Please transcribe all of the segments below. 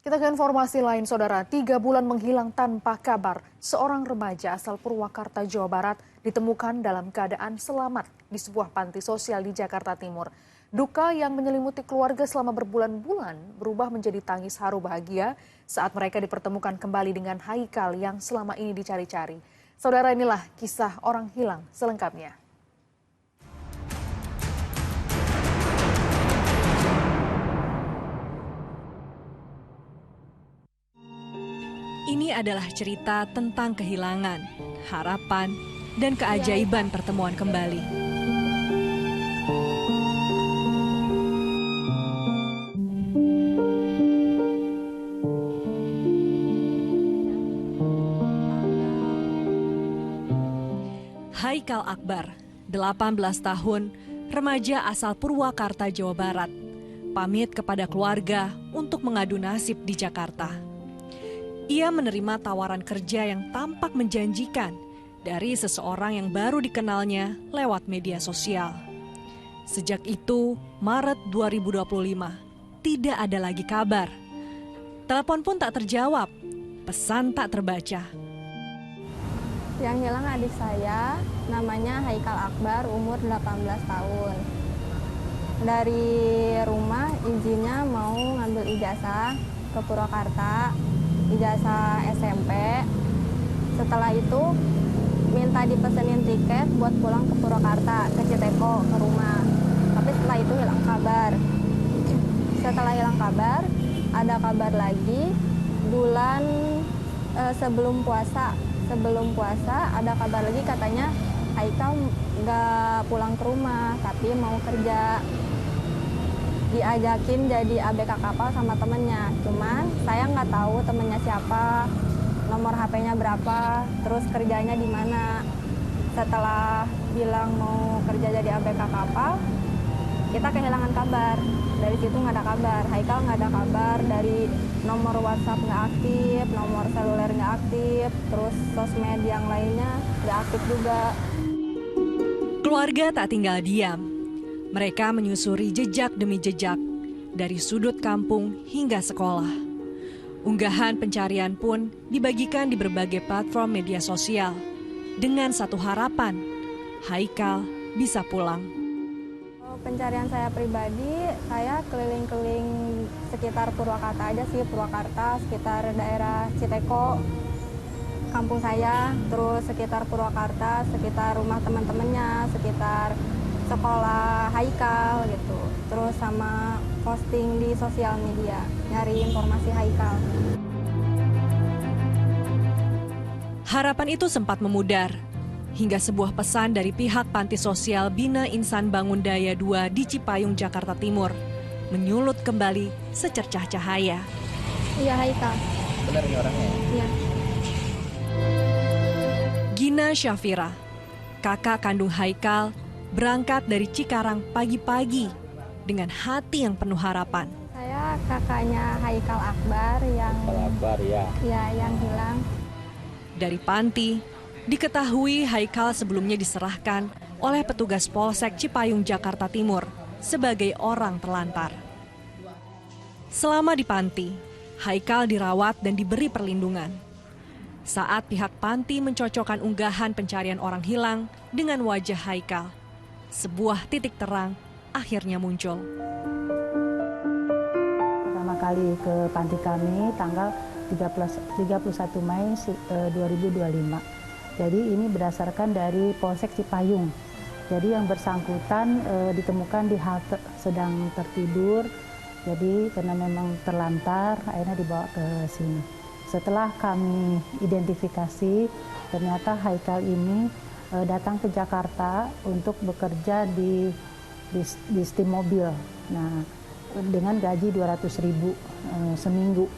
Kita ke informasi lain, Saudara. 3 bulan menghilang tanpa kabar, seorang remaja asal Purwakarta, Jawa Barat ditemukan dalam keadaan selamat di sebuah panti sosial di Jakarta Timur. Duka yang menyelimuti keluarga selama berbulan-bulan berubah menjadi tangis haru bahagia saat mereka dipertemukan kembali dengan Haikal yang selama ini dicari-cari. Saudara, inilah kisah orang hilang selengkapnya. Ini adalah cerita tentang kehilangan, harapan, dan keajaiban pertemuan kembali. Haikal Akbar, 18 tahun, remaja asal Purwakarta, Jawa Barat, pamit kepada keluarga untuk mengadu nasib di Jakarta. Ia menerima tawaran kerja yang tampak menjanjikan dari seseorang yang baru dikenalnya lewat media sosial. Sejak itu, Maret 2025, tidak ada lagi kabar. Telepon pun tak terjawab, pesan tak terbaca. Yang hilang adik saya, namanya Haikal Akbar, umur 18 tahun. Dari rumah izinnya mau ngambil ijazah ke Purwakarta, ijazah SMP. Setelah itu minta dipesenin tiket buat pulang ke Purwakarta, ke Citeko, ke rumah. Tapi setelah itu hilang kabar. Setelah hilang kabar, ada kabar lagi bulan sebelum puasa. Sebelum puasa ada kabar lagi katanya Haikal nggak pulang ke rumah, tapi mau kerja. Diajakin jadi ABK kapal sama temennya, cuman saya nggak tahu temennya siapa, nomor HP-nya berapa, terus kerjanya di mana. Setelah bilang mau kerja jadi ABK kapal, kita kehilangan kabar. Dari situ nggak ada kabar, Haikal nggak ada kabar, dari nomor WhatsApp nggak aktif, nomor seluler nggak aktif, terus sosmed yang lainnya nggak aktif juga. Keluarga tak tinggal diam. Mereka menyusuri jejak demi jejak, dari sudut kampung hingga sekolah. Unggahan pencarian pun dibagikan di berbagai platform media sosial, dengan satu harapan, Haikal bisa pulang. Pencarian saya pribadi, saya keliling-keliling sekitar Purwakarta aja sih, Purwakarta, sekitar daerah Citeko, kampung saya, terus sekitar Purwakarta, sekitar rumah teman-temannya, sekitar sekolah Haikal gitu. Terus sama posting di sosial media, nyari informasi Haikal. Harapan itu sempat memudar, hingga sebuah pesan dari pihak Panti Sosial Bina Insan Bangun Daya 2 di Cipayung, Jakarta Timur, menyulut kembali secercah cahaya. Iya, Haikal. Benar ini orangnya? Iya. Gina Syafira, kakak kandung Haikal, berangkat dari Cikarang pagi-pagi dengan hati yang penuh harapan. Saya kakaknya Haikal Akbar yang yang hilang. Dari panti, diketahui Haikal sebelumnya diserahkan oleh petugas Polsek Cipayung, Jakarta Timur sebagai orang terlantar. Selama di panti, Haikal dirawat dan diberi perlindungan. Saat pihak panti mencocokkan unggahan pencarian orang hilang dengan wajah Haikal, sebuah titik terang akhirnya muncul. Pertama kali ke panti kami tanggal 31 Mei 2025. Jadi ini berdasarkan dari Polsek Cipayung. Jadi yang bersangkutan ditemukan di halte sedang tertidur. Jadi karena memang terlantar, akhirnya dibawa ke sini. Setelah kami identifikasi, ternyata Haikal ini datang ke Jakarta untuk bekerja di steam mobil. Nah, dengan gaji 200.000 seminggu.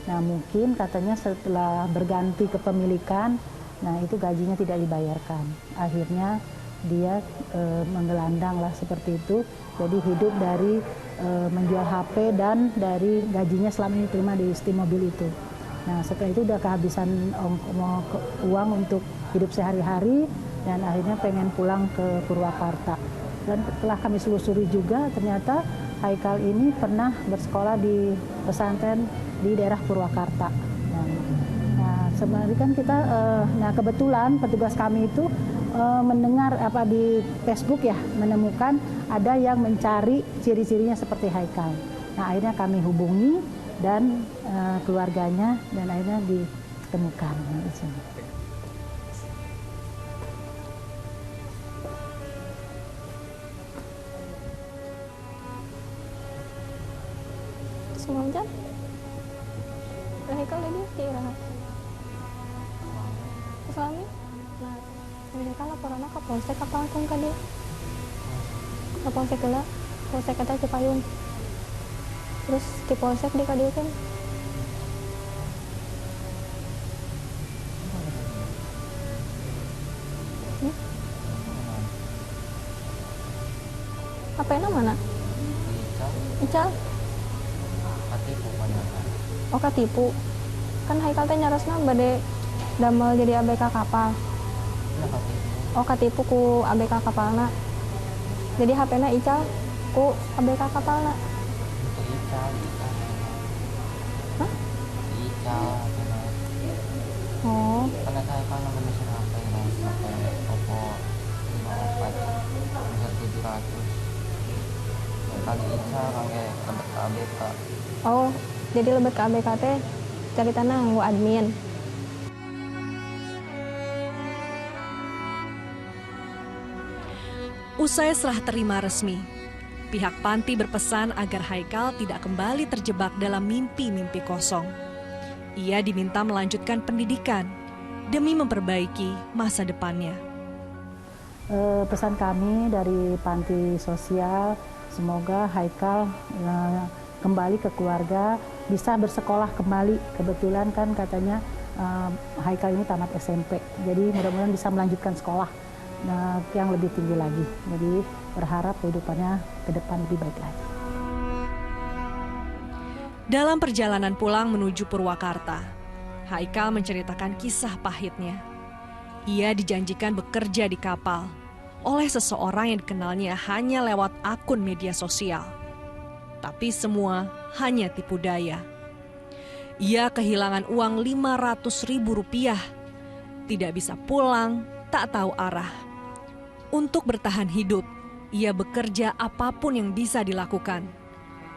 Nah, mungkin katanya setelah berganti kepemilikan, nah itu gajinya tidak dibayarkan. Akhirnya dia menggelandang lah seperti itu. Jadi hidup dari menjual HP dan dari gajinya selama ini terima di steam mobil itu. Nah, setelah itu udah kehabisan uang untuk hidup sehari-hari. Dan akhirnya pengen pulang ke Purwakarta. Dan setelah kami selusuri juga ternyata Haikal ini pernah bersekolah di pesantren di daerah Purwakarta. Nah, sebenarnya kan kita, nah kebetulan petugas kami itu mendengar di Facebook ya, menemukan ada yang mencari ciri-cirinya seperti Haikal. Nah, akhirnya kami hubungi dan keluarganya dan akhirnya ditemukan di sini. Semua jam. Haikal lagi istirahat. Suami, nah, mereka laporan ke polsek apa langsung ke dia? Ke polsek lah, polsek kata Cipayung. Terus di polsek di dia kan? HP-nya mana? Ical. Oh katipu. Kan Haikal teh nyarosna bade damel jadi ABK kapal. Oh katipu ku ABK kapalna. Jadi HP-na Ical ku ABK kapalna. Hah? Ical. Oh. Karena saya kan namanya HP Oppo 54 700. Kali Ical kangge lebet ke ABK. Oh, jadi lebet ke ABK teh cari tanah nganggo admin. Usai serah terima resmi, pihak panti berpesan agar Haikal tidak kembali terjebak dalam mimpi-mimpi kosong. Ia diminta melanjutkan pendidikan demi memperbaiki masa depannya. Pesan kami dari panti sosial, semoga Haikal kembali ke keluarga, bisa bersekolah kembali. Kebetulan kan katanya Haikal ini tamat SMP, jadi mudah-mudahan bisa melanjutkan sekolah yang lebih tinggi lagi. Jadi berharap kehidupannya ke depan lebih baik lagi. Dalam perjalanan pulang menuju Purwakarta, Haikal menceritakan kisah pahitnya. Ia dijanjikan bekerja di kapal oleh seseorang yang dikenalnya hanya lewat akun media sosial. Tapi semua hanya tipu daya. Ia kehilangan uang Rp500.000, tidak bisa pulang, tak tahu arah. Untuk bertahan hidup, ia bekerja apapun yang bisa dilakukan.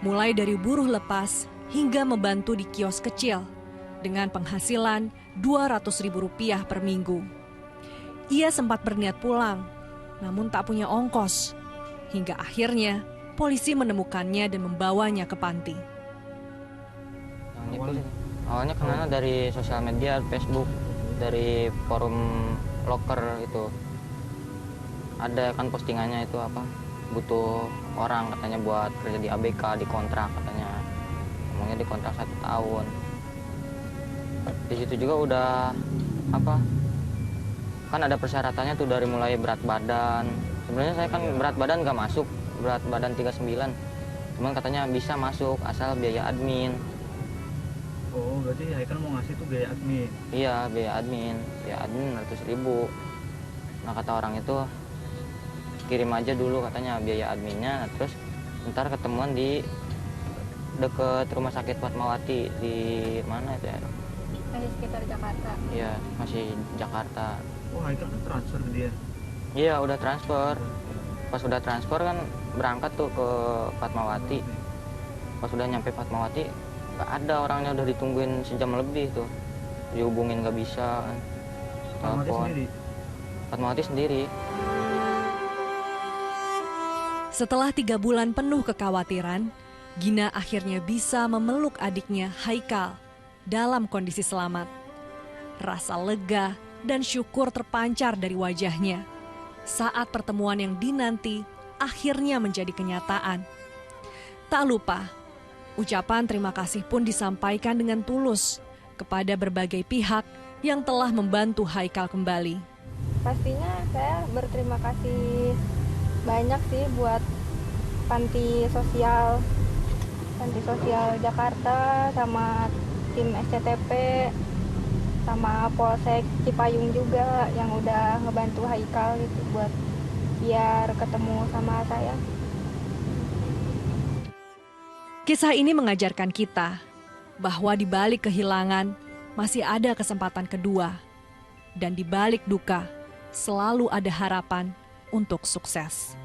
Mulai dari buruh lepas hingga membantu di kios kecil dengan penghasilan Rp200.000 per minggu. Ia sempat berniat pulang, namun tak punya ongkos. Hingga akhirnya polisi menemukannya dan membawanya ke panti. Awalnya kenalnya dari sosial media, Facebook, dari forum loker itu. Ada kan postingannya itu butuh orang katanya buat kerja di ABK, di kontrak katanya. Ngomongnya di kontrak 1 tahun. Di situ juga udah kan ada persyaratannya tuh dari mulai berat badan. Sebenarnya saya kan berat badan nggak masuk, berat badan 39. Cuman katanya bisa masuk asal biaya admin. Oh, berarti Haikal mau ngasih tuh biaya admin? Iya, biaya admin 100.000. Nah kata orang itu kirim aja dulu katanya biaya adminnya, terus ntar ketemuan di deket rumah sakit Fatmawati di mana itu ya? Masih sekitar Jakarta. Iya, masih Jakarta. Oh, Haikal kan transfer ke dia? Iya, udah transfer. Pas udah transfer kan berangkat tuh ke Fatmawati. Pas udah nyampe Fatmawati, gak ada orangnya, udah ditungguin sejam lebih tuh. Dihubungin gak bisa. Fatmawati sendiri? Fatmawati sendiri. Setelah 3 bulan penuh kekhawatiran, Gina akhirnya bisa memeluk adiknya Haikal dalam kondisi selamat. Rasa lega dan syukur terpancar dari wajahnya saat pertemuan yang dinanti akhirnya menjadi kenyataan. Tak lupa, ucapan terima kasih pun disampaikan dengan tulus kepada berbagai pihak yang telah membantu Haikal kembali. Pastinya saya berterima kasih banyak sih buat panti sosial Jakarta, sama tim SCTP, sama Polsek Cipayung juga yang udah ngebantu Haikal gitu buat biar ketemu sama saya. Kisah ini mengajarkan kita bahwa di balik kehilangan masih ada kesempatan kedua, dan di balik duka selalu ada harapan untuk sukses.